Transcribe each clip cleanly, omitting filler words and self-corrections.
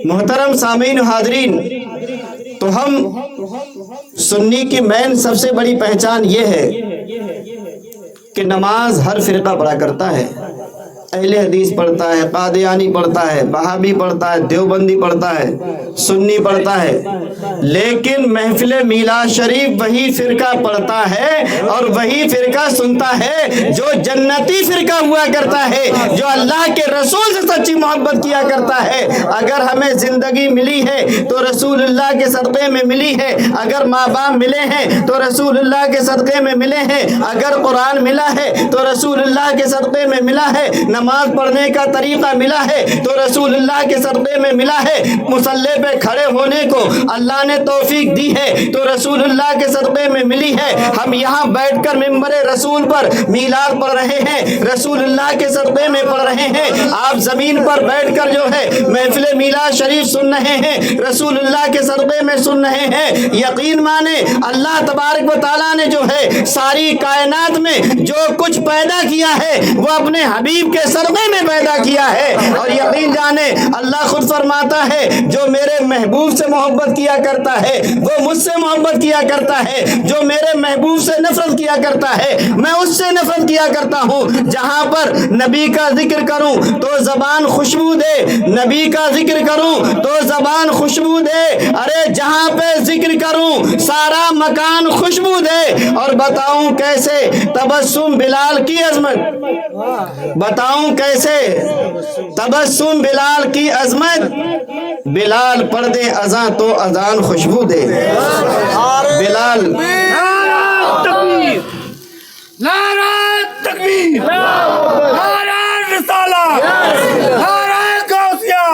محترم سامعین و حاضرین، تو ہم سنی کی مین سب سے بڑی پہچان یہ ہے کہ نماز ہر فرقہ پڑھا کرتا ہے۔ اہل حدیث پڑھتا ہے، قادیانی پڑھتا ہے، وہابی پڑھتا ہے، دیوبندی پڑھتا ہے، سنی پڑھتا ہے، لیکن محفل میلاد شریف وہی فرقہ پڑھتا ہے اور وہی فرقہ سنتا ہے جو جنتی فرقہ ہوا کرتا ہے، جو اللہ کے رسول سے سچی محبت کیا کرتا ہے۔ اگر ہمیں زندگی ملی ہے تو رسول اللہ کے صدقے میں ملی ہے، اگر ماں باپ ملے ہیں تو رسول اللہ کے صدقے میں ملے ہیں، اگر قرآن ملا ہے تو رسول اللہ کے صدقے میں ملا ہے، نماز پڑھنے کا طریقہ ملا ہے تو رسول اللہ کے صدقے میں ملا ہے، مصلی پہ کھڑے ہونے کو اللہ نے توفیق دی ہے تو رسول اللہ کے صدقے میں ملی ہے۔ ہم یہاں بیٹھ کر ممبر رسول پر میلاد پڑھ رہے ہیں، رسول اللہ کے صدقے میں پڑھ رہے ہیں۔ آپ زمین پر بیٹھ کر جو ہے محفل میلاد شریف سن رہے ہیں، رسول اللہ کے صدقے میں سن رہے ہیں۔ یقین مانے اللہ تبارک و تعالیٰ نے جو ہے ساری کائنات میں جو کچھ پیدا کیا ہے وہ اپنے حبیب کے صدقے میں پیدا کیا ہے، اور یقین جانے اللہ خود فرماتا ہے جو میرے محبوب سے محبت کیا کرتا ہے وہ مجھ سے محبت کیا کرتا ہے، جو میرے محبوب سے نفرت کیا کرتا ہے میں اس سے نفرت کیا کرتا ہوں۔ جہاں پر نبی کا ذکر کروں تو زبان خوشبو دے، نبی کا ذکر کروں تو زبان خوشبو دے، ارے جہاں پہ ذکر کروں سارا مکان خوشبو دے۔ اور بتاؤں کیسے تبسم بلال کی عظمت، بتاؤں کیسے تبسم بلال کی عظمت، بلال پڑھ دے اذان تو اذان خوشبو دے۔ بلال تکبیر، نعرہ تکبیر، نعرہ رسالہ، نعرہ غوثیہ،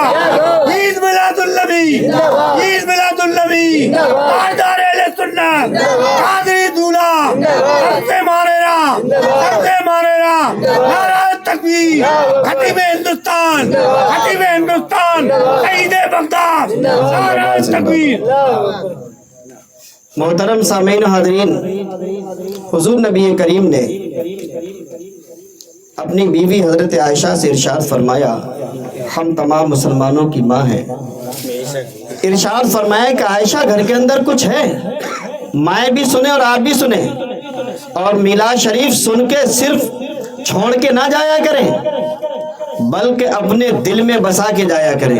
عید میلاد النبی، عید میلاد النبی، تاجدار اہل سنت، قادری دولہ، سب سے مارے نا، سب سے مارے نا، نعرہ تکبیر، خطیب ہندوستان، خطیب ہندوستان، شہید بغداد، نعرہ تکبیر۔ محترم سامعین و حاضرین، حضور نبی کریم نے اپنی بیوی حضرت عائشہ سے ارشاد فرمایا، ہم تمام مسلمانوں کی ماں ہیں۔ ارشاد فرمایا کہ عائشہ گھر کے اندر کچھ ہے، مائیں بھی سنیں اور آپ بھی سنیں، اور میلاد شریف سن کے صرف چھوڑ کے نہ جایا کریں بلکہ اپنے دل میں بسا کے جایا کریں،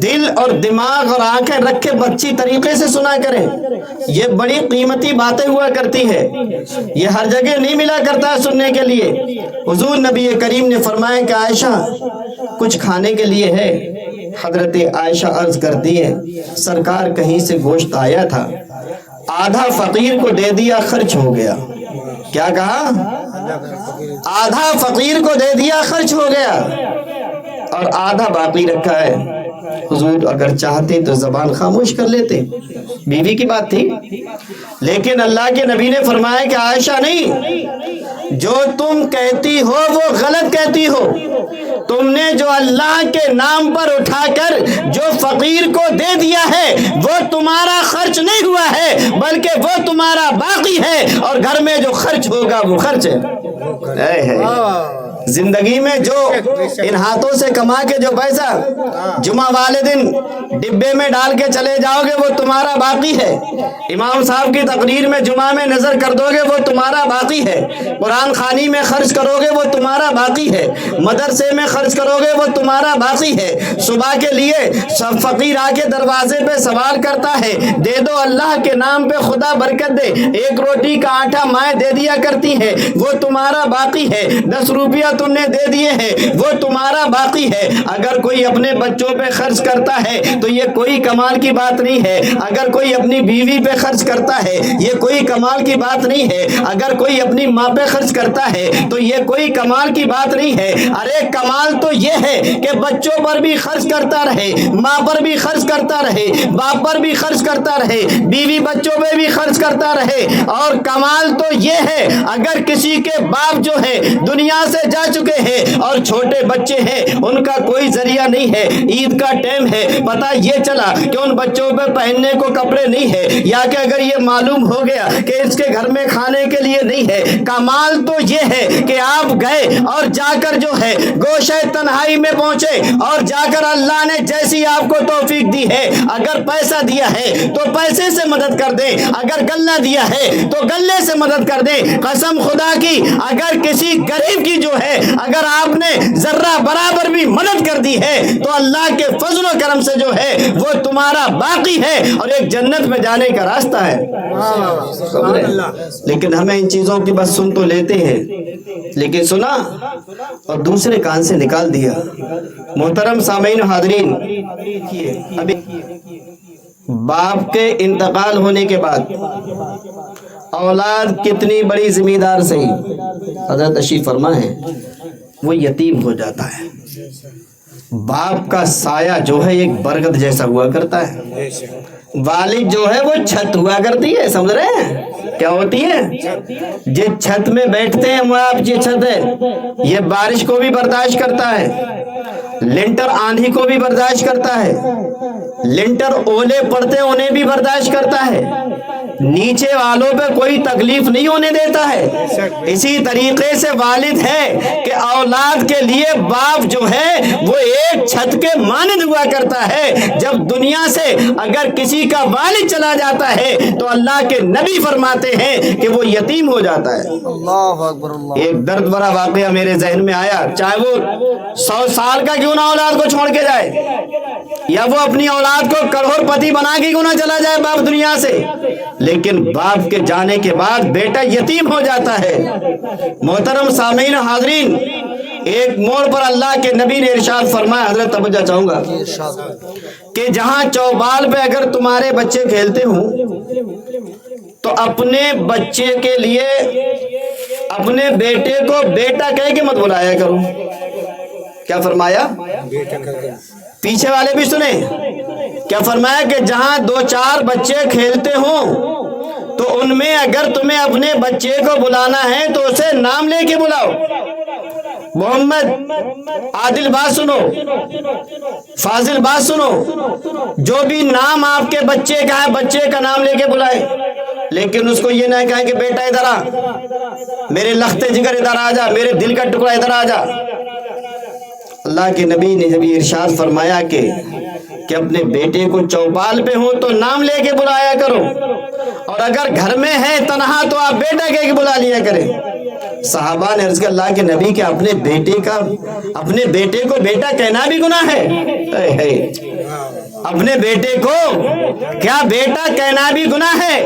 دل اور دماغ اور آنکھیں رکھ کے اچھی طریقے سے سنا کریں۔ یہ بڑی قیمتی باتیں ہوا کرتی ہے، یہ ہر جگہ نہیں ملا کرتا ہے سننے کے لیے۔ حضور نبی کریم نے فرمایا کہ عائشہ کچھ کھانے کے لیے ہے؟ حضرت عائشہ عرض کرتی ہے سرکار کہیں سے گوشت آیا تھا، آدھا فقیر کو دے دیا خرچ ہو گیا۔ کیا کہا؟ آدھا فقیر کو دے دیا خرچ ہو گیا اور آدھا باقی رکھا ہے۔ حضور اگر چاہتے تو زبان خاموش کر لیتے، بیوی کی بات تھی، لیکن اللہ کے نبی نے فرمایا کہ عائشہ نہیں، جو تم کہتی ہو وہ غلط کہتی ہو۔ تم نے جو اللہ کے نام پر اٹھا کر جو فقیر کو دے دیا ہے وہ تمہارا خرچ نہیں ہوا ہے بلکہ وہ تمہارا باقی ہے، اور گھر میں جو خرچ ہوگا وہ خرچ ہے۔ زندگی میں جو ان ہاتھوں سے کما کے جو پیسہ جمعہ والے دن ڈبے میں ڈال کے چلے جاؤ گے وہ تمہارا باقی ہے، امام صاحب کی تقریر میں جمعہ میں نظر کر دو گے وہ تمہارا باقی ہے، قرآن خوانی میں خرچ کرو گے وہ تمہارا باقی ہے، مدرسے میں خرچ کرو گے وہ تمہارا باقی ہے۔ صبح کے لیے سب فقیر آ کے دروازے پہ سوال کرتا ہے دے دو اللہ کے نام پہ خدا برکت دے، ایک روٹی کا آٹا مائیں دے دیا کرتی ہے وہ تمہارا باقی ہے، 10 روپیہ تم نے دے دیے ہیں وہ تمہارا باقی ہے۔ اگر کوئی اپنے بچوں پہ خرچ کرتا ہے تو یہ کوئی کمال کی بات نہیں ہے، اگر کوئی اپنی بیوی پہ خرچ کرتا ہے یہ کوئی کمال کی بات نہیں ہے، اگر کوئی اپنی ماں پہ خرچ کرتا ہے تو یہ کوئی کمال کی بات نہیں ہے۔ ارے کمال تو یہ ہے کہ بچوں پر بھی خرچ کرتا رہے، ماں پر بھی خرچ کرتا رہے، باپ پر بھی خرچ کرتا رہے، بیوی بچوں پہ بھی خرچ کرتا رہے، اور کمال تو یہ ہے اگر کسی کے باپ جو ہے دنیا سے جا चुके हैं और छोटे बच्चे हैं, उनका कोई जरिया नहीं है। ईद का टाइम है, पता ये चला कि उन बच्चों पे पहनने को कपड़े नहीं है, या कि अगर ये मालूम हो गया कि इसके घर में खाने के लिए नहीं है। कमाल तो ये है कि आप गए और जाकर जो है गोशे तन्हाई में पहुंचे और जाकर अल्लाह ने जैसी आपको तौफीक दी है, अगर पैसा दिया है तो पैसे से मदद कर दें, अगर गल्ला दिया है तो गल्ले से मदद कर दें। कसम खुदा की, अगर किसी गरीब की जो है अगर आपने जर्रा बराबर भी मदद कर दी है तो अल्लाह के फजल और करम से जो है वो तुम्हारा बाकी है और एक जन्नत में जाने का रास्ता है। लेकिन हमें इन चीजों की बस सुन तो लेते हैं, लेकिन सुना और दूसरे कान से निकाल दिया। मोहतरम सामीन हाज़रीन, अभी बाप के इंतकाल होने के बाद औलाद कितनी बड़ी जिम्मेदार सही हजरत तशरीफ फरमा है, वो यतीम हो जाता है। बाप का साया जो है एक बरगद जैसा हुआ करता है, वालिद जो है वो छत हुआ करती है। समझ रहे हैं क्या होती है? जिस छत में बैठते हैं वो आप, ये छत है, ये बारिश को भी बर्दाश्त करता है, लिंटर आंधी को भी बर्दाश्त करता है, लिंटर ओले पड़ते उन्हें भी बर्दाश्त करता है, नीचे वालों पे कोई तकलीफ नहीं होने देता है। इसी तरीके से वालिद है कि औलाद के लिए बाप जो है वो एक छत के मानद हुआ करता है। जब दुनिया से अगर किसी का वालिद चला जाता है तो अल्लाह के नबी फरमाते हैं कि वो यतीम हो जाता है। अल्लाह अकबर अल्लाह। एक दर्द भरा वाकया मेरे जहन में आया, चाहे वो 100 साल का क्यों ना औलाद को छोड़ के जाए, या वो अपनी औलाद को करोड़पति बना के क्यों ना चला जाए बाप दुनिया से, लेकिन बाप के जाने के बाद बेटा यतीम हो जाता है। मोहतरम सामीन हाज़रीन, एक मोड़ पर अल्लाह के नबी ने इरशाद फरमाया, हजरत तवज्जो चाहूंगा कि जहां चौबाल पे अगर तुम्हारे बच्चे खेलते हो तो अपने बच्चे के लिए अपने बेटे को बेटा कह के मत बुलाया करो। क्या फरमाया? पीछे वाले भी सुने क्या फरमाया कि जहां 2-4 बच्चे खेलते हो तो उनमें अगर तुम्हें अपने बच्चे को बुलाना है तो उसे नाम लेके बुलाओ। मोहम्मद, आदिल बात सुनो, फाजिल बात सुनो, जो भी नाम आपके बच्चे का है बच्चे का नाम लेके बुलाए, लेकिन उसको ये ना कहें कि बेटा इधर आ, मेरे लख्ते जिगर इधर आ जा, मेरे दिल का टुकड़ा इधर आ जा। अल्लाह के नबी ने जब ये इरशाद फरमाया कि अपने बेटे को चौपाल पे हो तो नाम लेके बुलाया करो, और अगर घर में है तन्हा तो आप बेटा कह के बुला लिया करें। सहाबा ने अर्ज़ किया, अल्लाह के नबी के अपने बेटे को बेटा कहना भी गुनाह है। अपने बेटे को क्या बेटा कहना भी गुनाह है?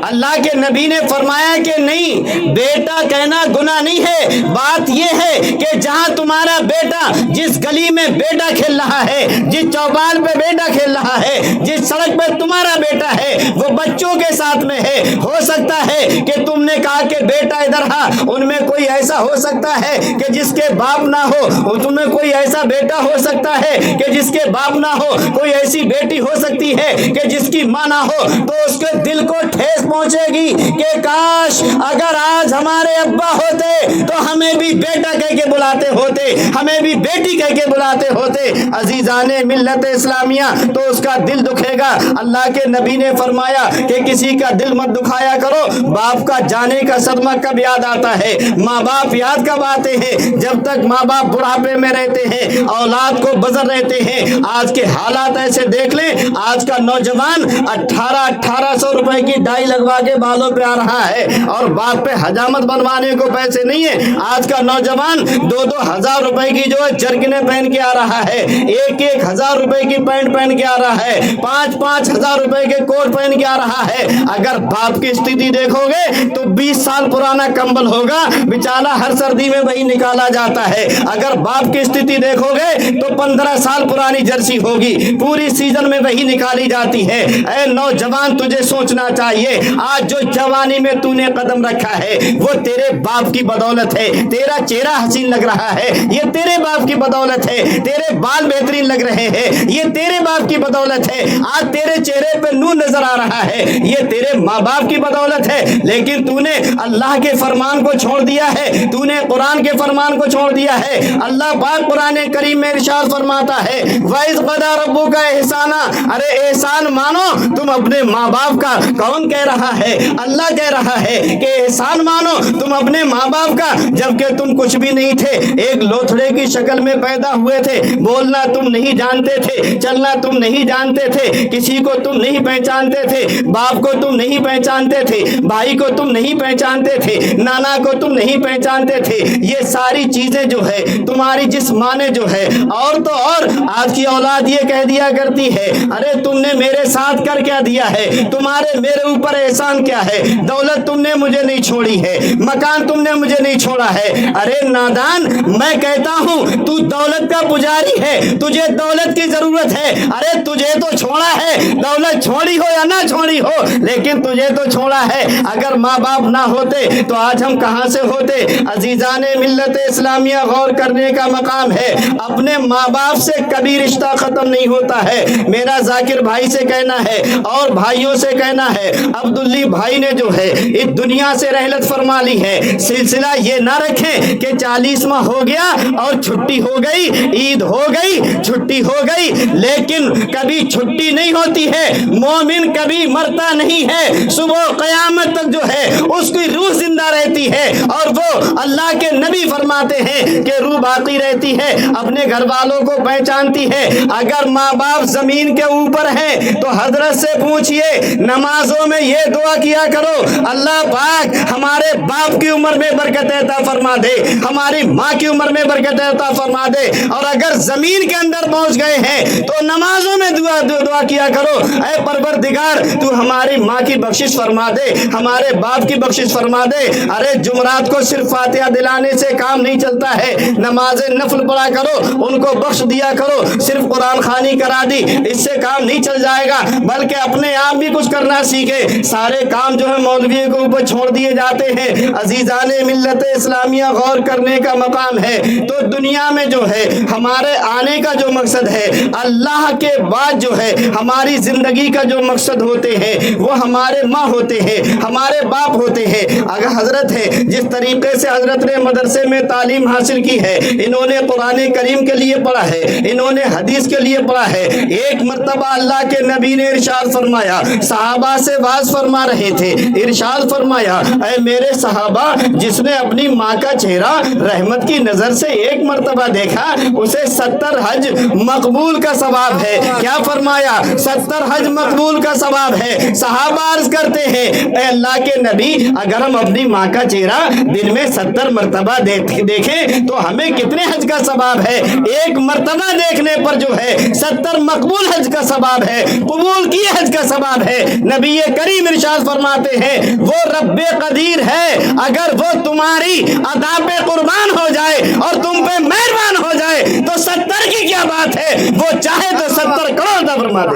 अल्लाह के नबी ने फरमाया कि नहीं, बेटा कहना गुनाह नहीं है। बात यह है कि जहां तुम्हारा बेटा, जिस गली में बेटा खेल रहा है, जिस चौपाल पे बेटा खेल रहा है, जिस सड़क पे तुम्हारा बेटा है, वो बच्चों के साथ में है। हो सकता है कि तुमने कहा कि बेटा इधर हा, उनमें कोई ऐसा हो सकता है कि जिसके बाप ना हो, तुम्हें कोई ऐसा बेटा हो सकता है कि जिसके बाप ना हो, कोई ऐसी बेटी हो सकती है कि जिसकी मां ना हो, तो उसके दिल को ठेस पहुंचेगी कि काश अगर आज हमारे अब्बा होते तो हमें भी बेटा कह के बुलाते होते, हमें भी बेटी कह के बुलाते होते। अजीजाने मिल्लत इस्लामिया, तो उसका दिल दुखेगा। अल्लाह के नबी ने फरमाया कि किसी का दिल मत दुखाया करो। बाप का जाने का सदमा कब याद आता है? माँ बाप याद कब आते हैं? जब तक माँ बाप बुढ़ापे में रहते हैं, औलाद को बजर रहते हैं। आज के हालात ऐसे देख लें, आज का नौजवान 1800 रुपए की डाई लगवा के बालों पे आ रहा है और बाप पे हजामत बनवाने को पैसे नहीं है। आज का नौजवान 2-2 हजार रुपए की जो है जर्किने पहन के आ रहा है, 1-1 हजार रुपए की पैंट पहन के आ रहा है, 5-5 हजार रुपए के कोट पहन के आ रहा है। अगर बाप की स्थिति देखोगे तो 20 साल पुराना कंबल होगा, बेचारा हर सर्दी में वही निकाला जाता है। अगर बाप की स्थिति देखोगे तो 15 साल पुरानी जर्सी होगी, पूरी सीजन में वही निकाली जाती है। ऐ नौजवान, तुझे सोचना चाहिए, आज जो जवानी में तूने कदम रखा है वो तेरे बाप की बदौलत है। तेरा चेहरा हसीन लग रहा है, ये तेरे बाप की बदौलत है। तेरे बाल बेहतरीन लग रहे हैं, ये तेरे बाप की बदौलत है। आज तेरे चेहरे पे नूर नजर आ रहा है, ये तेरे माँ बाप की बदौलत है। लेकिन तूने अल्लाह के फरमान को छोड़ दिया है, तूने कुरान के फरमान को छोड़ दिया है। अल्लाह पाक कुरान करीम में इरशाद फरमाता है वइज़ क़ज़ा रब्बुका एहसाना, अरे एहसान मानो तुम अपने माँ बाप का। कौन कह रहा है? अल्लाह कह रहा है कि एहसान मानो तुम अपने माँ बाप का, जबकि तुम कुछ भी नहीं थे, एक लोथड़े की शक्ल में पैदा हुए थे, बोलना तुम नहीं जानते थे, चलना तुम नहीं जानते थे, किसी को तुम नहीं पहचानते थे, बाप को तुम नहीं पहचानते थे, भाई को तुम नहीं पहचानते थे, नाना को तुम नहीं पहचानते थे। ये सारी चीजें जो है तुम्हारी जिस माँ ने जो है, और तो और आज की औलाद ये कह दिया करती है अरे तुमने मेरे साथ कर क्या दिया है, तुम्हारे मेरे ऊपर एहसान क्या है, दौलत तुमने मुझे नहीं छोड़ी है, मकान तुमने मुझे नहीं छोड़ा है। अरे नादान, मैं कहता हूँ तू दौलत का पुजारी है, तुझे दौलत की जरूरत है। अरे तुझे तो छोड़ा है, दौलत छोड़ी हो या ना छोड़ी हो, लेकिन तुझे तो छोड़ा है। अगर माँ बाप ना होते तो आज हम कहाँ से होते? अजीजाने मिल्लत इस्लामिया, गौर करने का मकाम है। अपने माँ बाप से कभी रिश्ता खत्म नहीं होता है। मेरा जाकिर भाई से कहना है और भाइयों से कहना है, अब्दुल्ली भाई ने जो है इस दुनिया से रहलत फरमा ली है। सिलसिला ये ना रखें कि 40वां हो गया और छुट्टी हो गई, ईद हो गई, छुट्टी हो गई, लेकिन कभी छुट्टी नहीं होती है। मोमिन कभी मरता नहीं है, सुबह क़यामत तक जो है उसकी रूह जिंदा रहती है, और वो अल्लाह के नबी फरमाते हैं कि रूह बाकी रहती है, अपने घर वालों को पहचानती है। अगर माँ बाप जमीन के ऊपर हैं तो हजरत से पूछिए, नमाजों में ये दुआ किया करो, अल्लाह पाक हमारे बाप की उम्र में बरकत अता फरमा दे, हमारी माँ की उम्र में बरकत अता फरमा दे। और अगर जमीन के अंदर पहुंच गए हैं तो नमाजों में दुआ किया करो, ऐ परवरदिगार तू हमारी माँ की बख्शिश फरमा दे, हमारे बाप की बख्शिश फरमा दे। अरे जुमरात को सिर्फ फातिहा दिलाने से काम नहीं चलता है, नमाज नफल पढ़ा करो, उनको बख्श दिया करो। सिर्फ कुरान खानी करा दी इससे काम नहीं चल जाएगा, बल्कि अपने आप भी कुछ करना सीखे। सारे काम जो है मौलवी के ऊपर छोड़ दिए जाते हैं। अजीजाने मिल्लत इस्लामिया, गौर करने का मकाम है। तो दुनिया में जो है हमारे आने का जो मकसद है, अल्लाह के बाद जो है हमारी जिंदगी का जो मकसद होते हैं वो हमारे माँ होते हैं, हमारे बाप होते हैं। अगर हजरत है जिस तरीके से हजरत ने मदरसे में तालीम हासिल की है, इन्होंने कुरान करीम के लिए पढ़ा है, इन्होंने हदीस के लिए पढ़ा है। एक मर्तबा अल्लाह के नबी ने इरशाद फरमाया, सहाबा से वाज फरमा रहे थे, इरशाद फरमाया ऐ मेरे सहाबा, जिसने अपनी माँ का चेहरा रहमत की नजर से एक मर्तबा देखा उसे 70 हज मकबूल का सवाब है। क्या फरमाया? 70 हज मकबूल का सवाब है। सहाबा अर्ज करते हैं ऐ अल्लाह के नबी, अगर हम अपनी माँ का चेहरा दिन में 70 मर्तबा देखें तो हमें कितने हज का सवाब है? एक मर्तबा देखने पर जो है 70 मकबूल हज का सवाब है, कबूल किए हज का सवाब है। नबी करीम इरशाद फरमाते हैं वो रब्बे कदीर है, अगर वो तुम्हारी अदा पे कुर्बान हो जाए और तुम पे मेहरबान हो जाए तो 70 की क्या बात है, वो चाहे तो 70 करोड़ अता फरमा दे।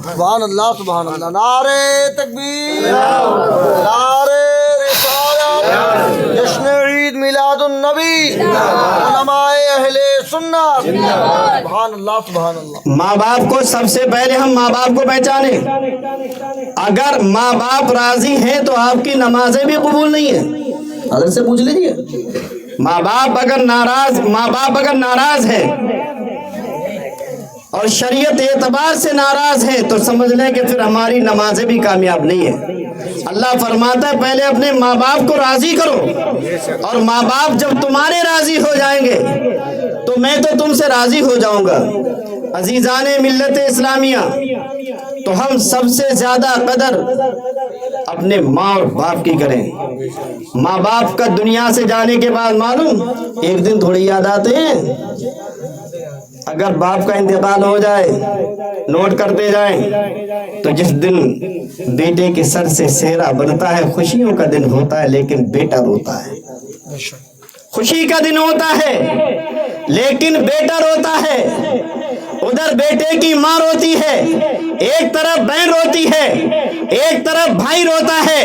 सुभान अल्लाह, सुभान अल्लाह। नारे तकबीर, नारे रिसालत, जश्न ईद मिलादुन नबी, उलमाए अहले सुन्नत। सुभान अल्लाह, सुभान अल्लाह। माँ बाप को सबसे पहले हम माँ बाप को पहचाने। अगर माँ बाप राजी हैं तो आपकी नमाजें भी कबूल नहीं है। अगर से पूछ लीजिए, माँ बाप अगर नाराज है और शरीयत एतबार से नाराज है तो समझ लें कि फिर हमारी नमाजें भी कामयाब नहीं है। अल्लाह फरमाता है पहले अपने माँ बाप को राजी करो, और माँ बाप जब तुम्हारे राजी हो जाएंगे तो मैं तो तुमसे राजी हो जाऊंगा। अजीजाने मिल्लत इस्लामिया, तो हम सबसे ज्यादा कदर अपने माँ और बाप की करें। माँ बाप का दुनिया से जाने के बाद मालूम एक दिन थोड़ी याद आते हैं। अगर बाप का इंतकाल हो जाए, नोट करते जाएं, तो जिस दिन बेटे के सर से सेहरा बनता है खुशियों का दिन होता है, लेकिन बेटा रोता है। खुशी का दिन होता है लेकिन बेटा रोता है। उधर बेटे की माँ रोती है, एक तरफ बहन रोती है, एक तरफ भाई रोता है।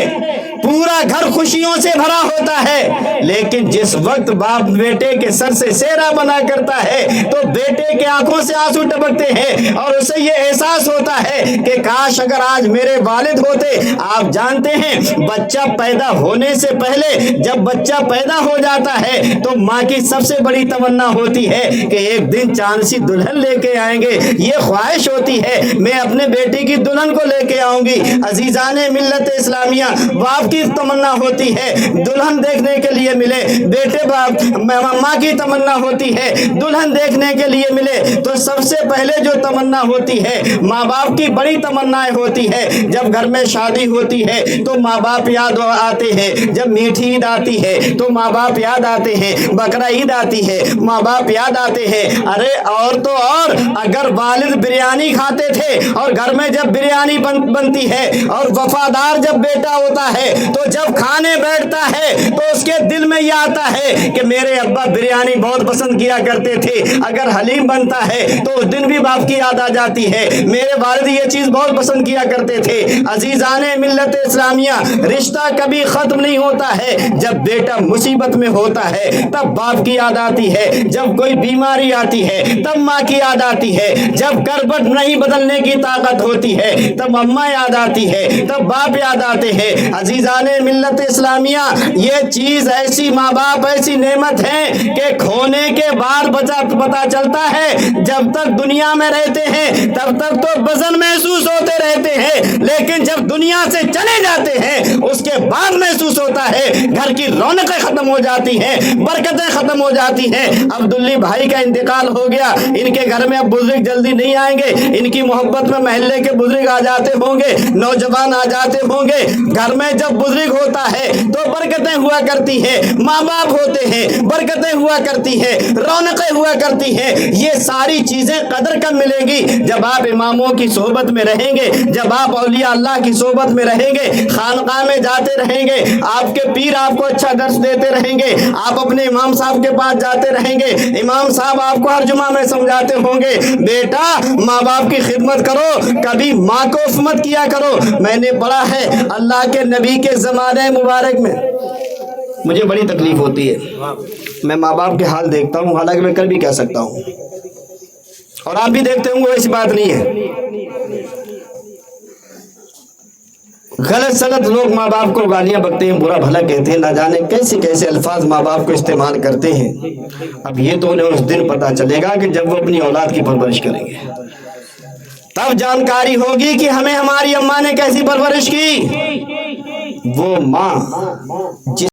पूरा घर खुशियों से भरा होता है, लेकिन जिस वक्त बाप बेटे के सर से सेहरा बना करता है तो बेटे के आंखों से आंसू टपकते हैं और उसे ये एहसास होता है कि काश अगर आज मेरे वालिद होते। आप जानते हैं बच्चा पैदा होने से पहले जब बच्चा पैदा हो जाता है तो माँ की सबसे बड़ी तमन्ना होती है कि एक दिन चांद सी दुल्हन लेके आएंगे। ये ख्वाहिश होती है मैं अपने बेटे की दुल्हन को लेके आऊंगी। अजीजाने मिल्लत इस्लामिया, बाप की तमन्ना होती है दुल्हन देखने के लिए मिले, बेटे बाप माँ की तमन्ना होती है दुल्हन देखने के लिए मिले। तो सबसे पहले जो तमन्ना होती है माँ बाप की बड़ी तमन्नाएं होती है। जब घर में शादी होती है तो माँ बाप याद आते हैं, जब मीठी ईद आती है तो माँ बाप याद आते हैं, बकरा ईद आती है माँ बाप याद आते हैं। अरे और तो और अगर वालिद बिरयानी खाते थे और घर में जब बिरयानी बनती है और वफादार जब बेटा होता है तो जब खाने बैठता है तो उसके दिल में यह आता है कि मेरे अब्बा बिरयानी बहुत पसंद किया करते थे। अगर हलीम बनता है तो उस दिन भी बाप की याद आ जाती है, मेरे वालिद ये चीज बहुत पसंद किया करते थे। अजीजाने मिल्लत इस्लामिया, रिश्ता कभी खत्म नहीं होता है। जब बेटा मुसीबत में होता है तब बाप की याद आती है, जब कोई बीमारी आती है तब माँ की याद आती है, जब करवट नहीं बदलने की ताकत होती है तब अम्मा याद आती है, तब बाप याद आते हैं। अजीजाने मिल्लत इस्लामिया, ये चीज ऐसी माँ बाप ऐसी नेमत है कि खोने के बाद पता चलता है। जब तक दुनिया में रहते हैं तब तक तो वजन महसूस होते रहते हैं, लेकिन जब दुनिया से चले जाते हैं उसके बाद महसूस होता है घर की रौनकें खत्म हो जाती हैं, बरकतें खत्म हो जाती हैं। अब्दुल्ली भाई का इंतकाल हो गया, इनके घर में अब बुजुर्ग जल्दी नहीं आएंगे, इनकी मोहब्बत में महल्ले के बुजुर्ग आ जाते होंगे, नौजवान आ जाते होंगे। घर में जब बुजुर्ग होता है तो बरकतें हुआ करती है, माँ बाप होते हैं बरकतें हुआ करती है, रौनकें हुआ करती है। ये सारी चीजें कदर कब मिलेंगी? जब आप इमामों की सोहबत में रहेंगे, जब आप औलिया अल्लाह की सोहबत में रहेंगे, खानकाह में जाते रहेंगे, आपके पीर आपको अच्छा दर्श देते रहेंगे, आप अपने इमाम साहब के पास जाते रहेंगे, इमाम साहब आपको हर जुमा में समझाते होंगे बेटा माँ बाप की खिदमत करो, कभी माँ को उफ मत किया करो। मैंने पढ़ा है अल्लाह के नबी के ज़माने मुबारक में, मुझे बड़ी तकलीफ होती है, मैं माँ बाप के हाल देखता हूँ, हालांकि मैं कर भी कह सकता हूँ और आप भी देखते होंगे, ऐसी बात नहीं है। गलत सलत लोग माँ बाप को गालियां बकते हैं, बुरा भला कहते हैं, ना जाने कैसे कैसे अल्फाज माँ बाप को इस्तेमाल करते हैं। अब ये तो उन्हें उस दिन पता चलेगा कि जब वो अपनी औलाद की परवरिश करेंगे, तब जानकारी होगी कि हमें हमारी अम्मा ने कैसी परवरिश की। वो माँ